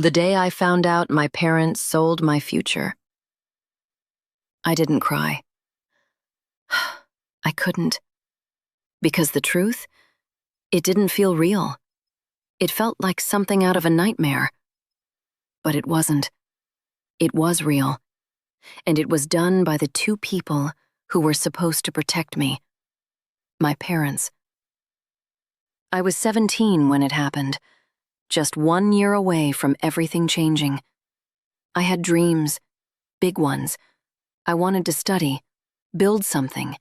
The day I found out my parents sold my future, I didn't cry. I couldn't. Because the truth, it didn't feel real. It felt like something out of a nightmare. But it wasn't. It was real. And it was done by the two people who were supposed to protect me. My parents. I was 17 when it happened, just 1 year away from everything changing. I had dreams, big ones. I wanted to study, build something,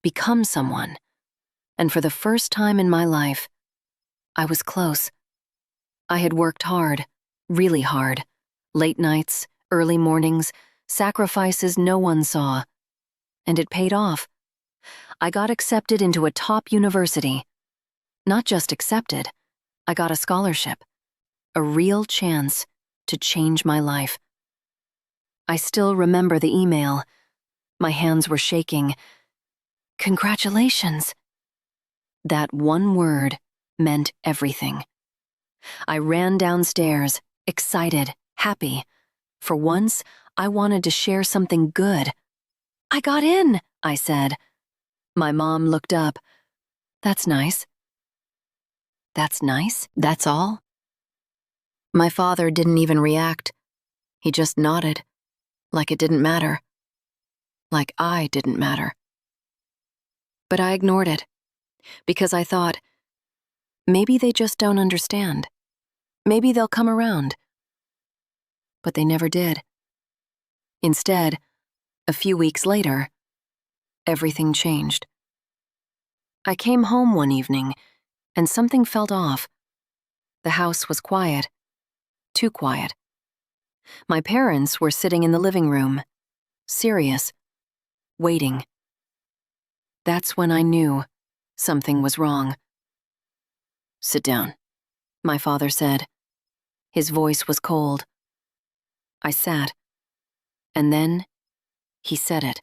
become someone. And for the first time in my life, I was close. I had worked hard, really hard. Late nights, early mornings, sacrifices no one saw. And it paid off. I got accepted into a top university. Not just accepted, I got a scholarship. A real chance to change my life. I still remember the email. My hands were shaking. Congratulations. That one word meant everything. I ran downstairs, excited, happy. For once, I wanted to share something good. I got in, I said. My mom looked up. That's nice. That's nice? That's all? My father didn't even react. He just nodded, like it didn't matter. Like I didn't matter. But I ignored it, because I thought, maybe they just don't understand. Maybe they'll come around. But they never did. Instead, a few weeks later, everything changed. I came home one evening, and something felt off. The house was quiet. Too quiet. My parents were sitting in the living room, serious, waiting. That's when I knew something was wrong. Sit down, my father said. His voice was cold. I sat, and then he said it.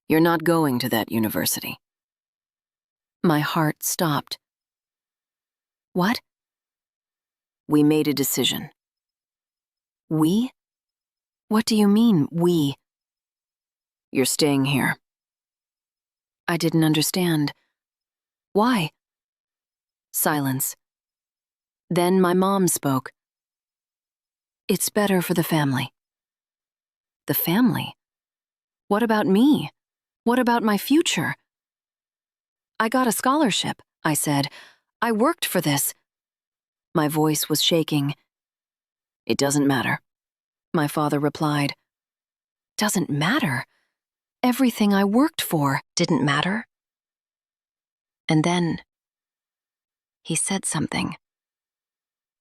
You're not going to that university. My heart stopped. What? We made a decision. We? What do you mean, we? You're staying here. I didn't understand. Why? Silence. Then my mom spoke. It's better for the family. The family? What about me? What about my future? I got a scholarship, I said. I worked for this. My voice was shaking. It doesn't matter, my father replied. Doesn't matter? Everything I worked for didn't matter? And then he said something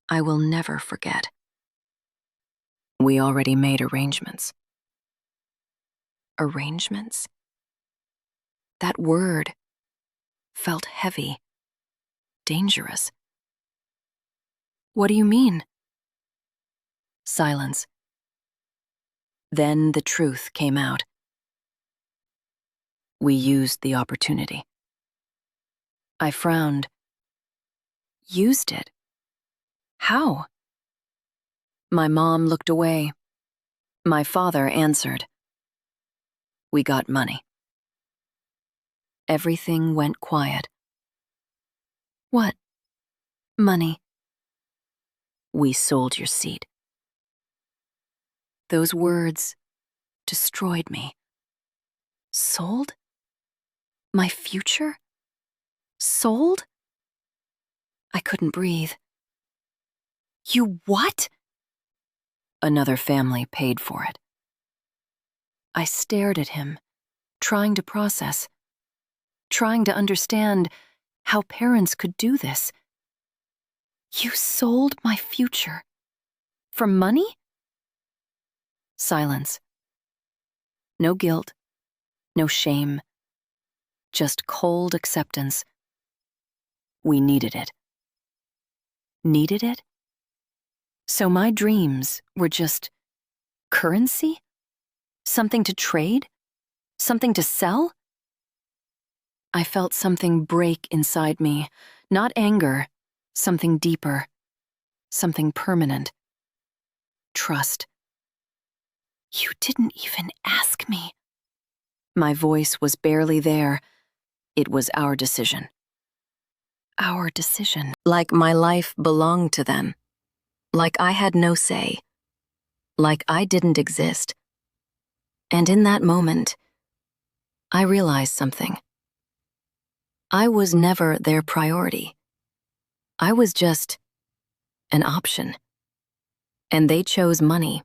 I will never forget. We already made arrangements. Arrangements? That word felt heavy, dangerous. What do you mean? Silence. Then the truth came out. We used the opportunity. I frowned. Used it? How? My mom looked away. My father answered. We got money. Everything went quiet. What? Money? We sold your seat. Those words destroyed me. Sold? My future? Sold? I couldn't breathe. You what? Another family paid for it. I stared at him, trying to process, trying to understand how parents could do this. You sold my future. For money? Silence. No guilt, no shame, just cold acceptance. We needed it. Needed it? So my dreams were just currency? Something to trade? Something to sell? I felt something break inside me, not anger, something deeper. something permanent. Trust. You didn't even ask me. My voice was barely there. It was our decision. Our decision. Like my life belonged to them. Like I had no say. Like I didn't exist. And in that moment, I realized something. I was never their priority. I was just an option. And they chose money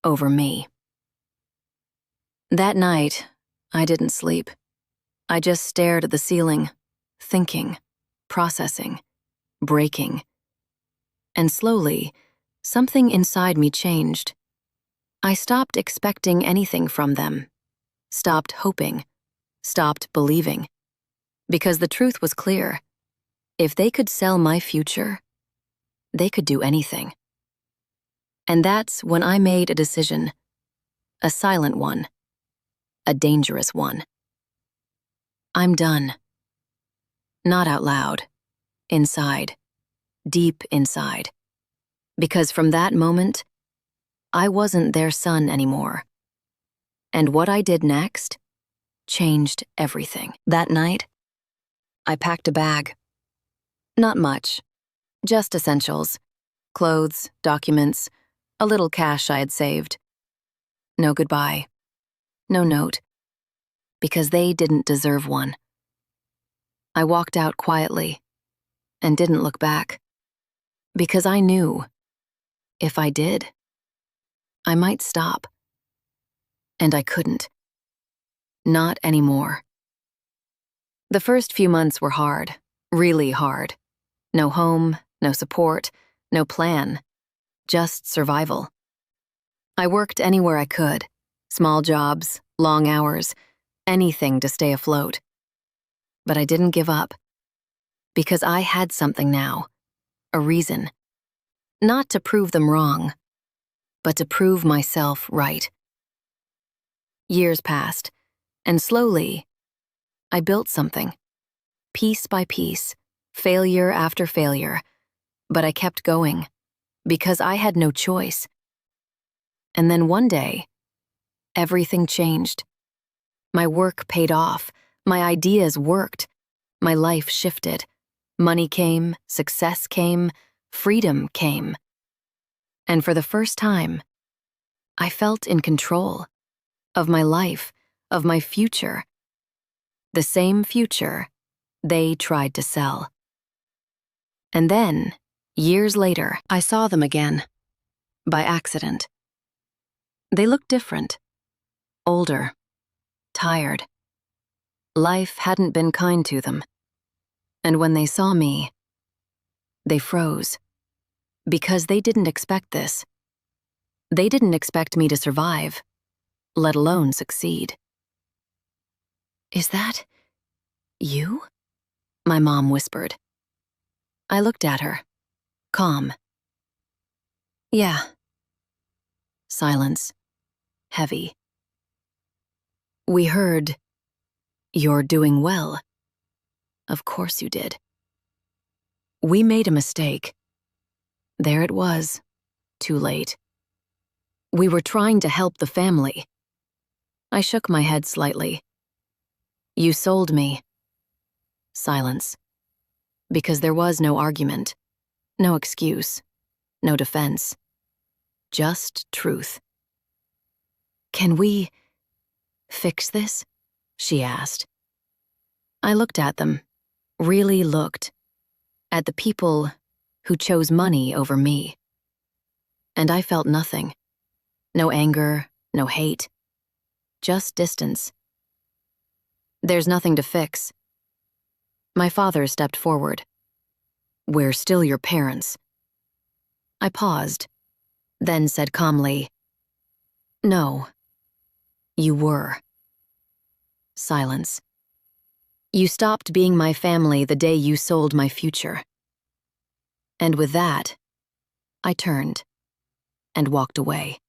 over me. That night, I didn't sleep. I just stared at the ceiling, thinking, processing, breaking. And slowly, something inside me changed. I stopped expecting anything from them, stopped hoping, stopped believing. Because the truth was clear. If they could sell my future, they could do anything. And that's when I made a decision, a silent one, a dangerous one. I'm done. Not out loud, inside, deep inside. Because from that moment, I wasn't their son anymore. And what I did next changed everything. That night, I packed a bag. Not much, just essentials, clothes, documents, a little cash I had saved. No goodbye, no note, because they didn't deserve one. I walked out quietly and didn't look back, because I knew if I did, I might stop. And I couldn't. Not anymore. The first few months were hard, really hard. No home, no support, no plan, just survival. I worked anywhere I could, small jobs, long hours, anything to stay afloat. But I didn't give up, because I had something now, a reason. Not to prove them wrong, but to prove myself right. Years passed, and slowly, I built something, piece by piece, failure after failure, but I kept going, because I had no choice. And then one day, everything changed. My work paid off, my ideas worked, my life shifted. Money came, success came, freedom came. And for the first time, I felt in control of my life, of my future. The same future they tried to sell. And then, years later, I saw them again, by accident. They looked different, older, tired. Life hadn't been kind to them. And when they saw me, they froze. Because they didn't expect this. They didn't expect me to survive, let alone succeed. Is that you? My mom whispered. I looked at her, calm. Yeah. Silence, heavy. We heard, "You're doing well." Of course you did. We made a mistake. There it was, too late. We were trying to help the family. I shook my head slightly. You sold me. Silence. Because there was no argument, no excuse, no defense. Just truth. Can we fix this? She asked. I looked at them, really looked, at the people who chose money over me. And I felt nothing. No anger, no hate. Just distance. There's nothing to fix. My father stepped forward. We're still your parents. I paused, then said calmly, No, you were. Silence. You stopped being my family the day you sold my future. And with that, I turned and walked away.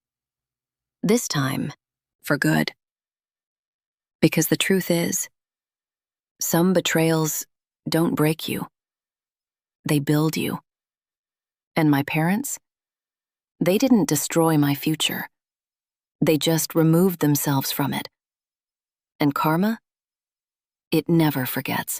This time, for good. Because the truth is, some betrayals don't break you. They build you. And my parents? They didn't destroy my future. They just removed themselves from it. And karma? It never forgets.